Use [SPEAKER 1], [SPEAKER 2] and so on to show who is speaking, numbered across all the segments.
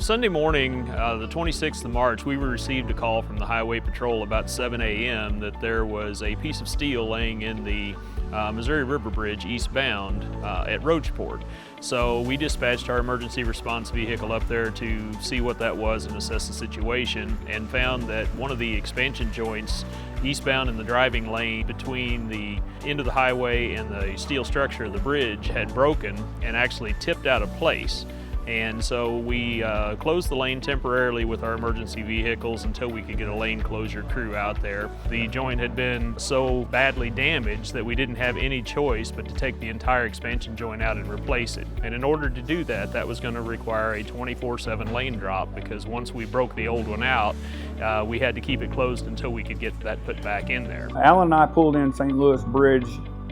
[SPEAKER 1] Sunday morning, the 26th of March, we received a call from the Highway Patrol about 7 a.m. that there was a piece of steel laying in the Missouri River Bridge eastbound at Rocheport. So we dispatched our emergency response vehicle up there to see what that was and assess the situation, and found that one of the expansion joints eastbound in the driving lane between the end of the highway and the steel structure of the bridge had broken and actually tipped out of place. And so we closed the lane temporarily with our emergency vehicles until we could get a lane closure crew out there. The joint had been so badly damaged that we didn't have any choice but to take the entire expansion joint out and replace it. And in order to do that, that was going to require a 24/7 lane drop, because once we broke the old one out, we had to keep it closed until we could get that put back in there.
[SPEAKER 2] Alan and I pulled in St. Louis Bridge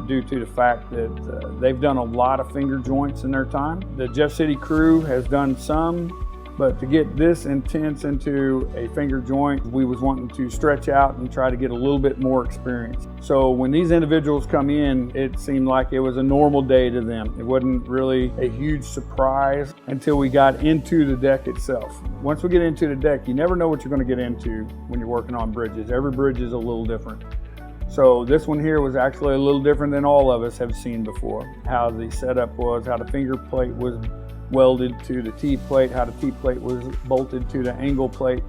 [SPEAKER 2] due to the fact that they've done a lot of finger joints in their time. The Jeff City crew has done some, but to get this intense into a finger joint, we was wanting to stretch out and try to get a little bit more experience. So when these individuals come in, it seemed like it was a normal day to them. It wasn't really a huge surprise until we got into the deck itself. Once we get into the deck, you never know what you're going to get into when you're working on bridges. Every bridge is a little different. So this one here was actually a little different than all of us have seen before. How the setup was, how the finger plate was welded to the T-plate, how the T-plate was bolted to the angle plate.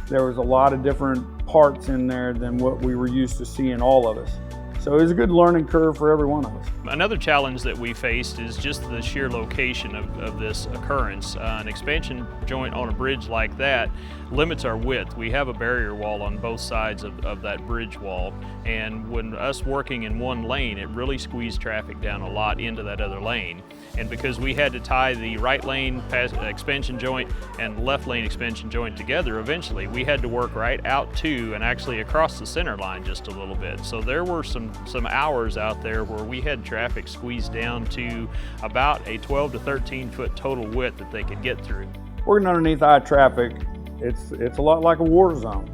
[SPEAKER 2] There was a lot of different parts in there than what we were used to seeing, all of us. So it was a good learning curve for every one of us.
[SPEAKER 1] Another challenge that we faced is just the sheer location of this occurrence. An expansion joint on a bridge like that limits our width. We have a barrier wall on both sides of that bridge wall, and when us working in one lane, it really squeezed traffic down a lot into that other lane. And because we had to tie the right lane expansion joint and left lane expansion joint together eventually, we had to work right out to and actually across the center line just a little bit. So there were some hours out there where we had traffic squeezed down to about a 12 to 13 foot total width that they could get through.
[SPEAKER 2] Working underneath high traffic, it's a lot like a war zone.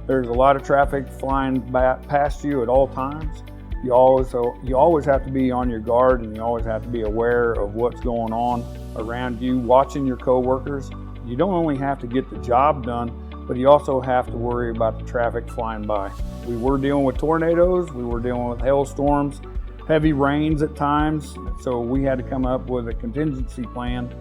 [SPEAKER 2] There's a lot of traffic flying past you at all times. You always have to be on your guard, and you always have to be aware of what's going on around you, watching your coworkers. You don't only have to get the job done, but you also have to worry about the traffic flying by. We were dealing with tornadoes, we were dealing with hailstorms, heavy rains at times, so we had to come up with a contingency plan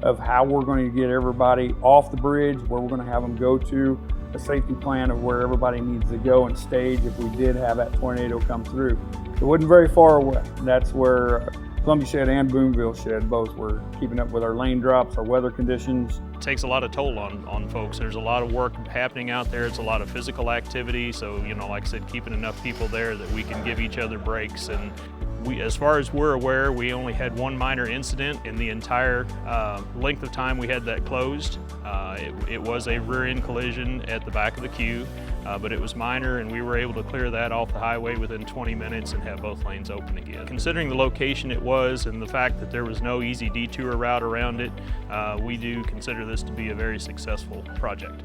[SPEAKER 2] of how we're going to get everybody off the bridge, where we're going to have them go to, a safety plan of where everybody needs to go and stage if we did have that tornado come through. It wasn't very far away. That's where Columbia Shed and Boonville Shed both were keeping up with our lane drops, our weather conditions.
[SPEAKER 1] It takes a lot of toll on folks. There's a lot of work happening out there. It's a lot of physical activity. So, like I said, keeping enough people there that we can give each other breaks. And as far as we're aware, we only had one minor incident in the entire length of time we had that closed. It was a rear-end collision at the back of the queue, but it was minor, and we were able to clear that off the highway within 20 minutes and have both lanes open again. Considering the location it was and the fact that there was no easy detour route around it, we do consider this to be a very successful project.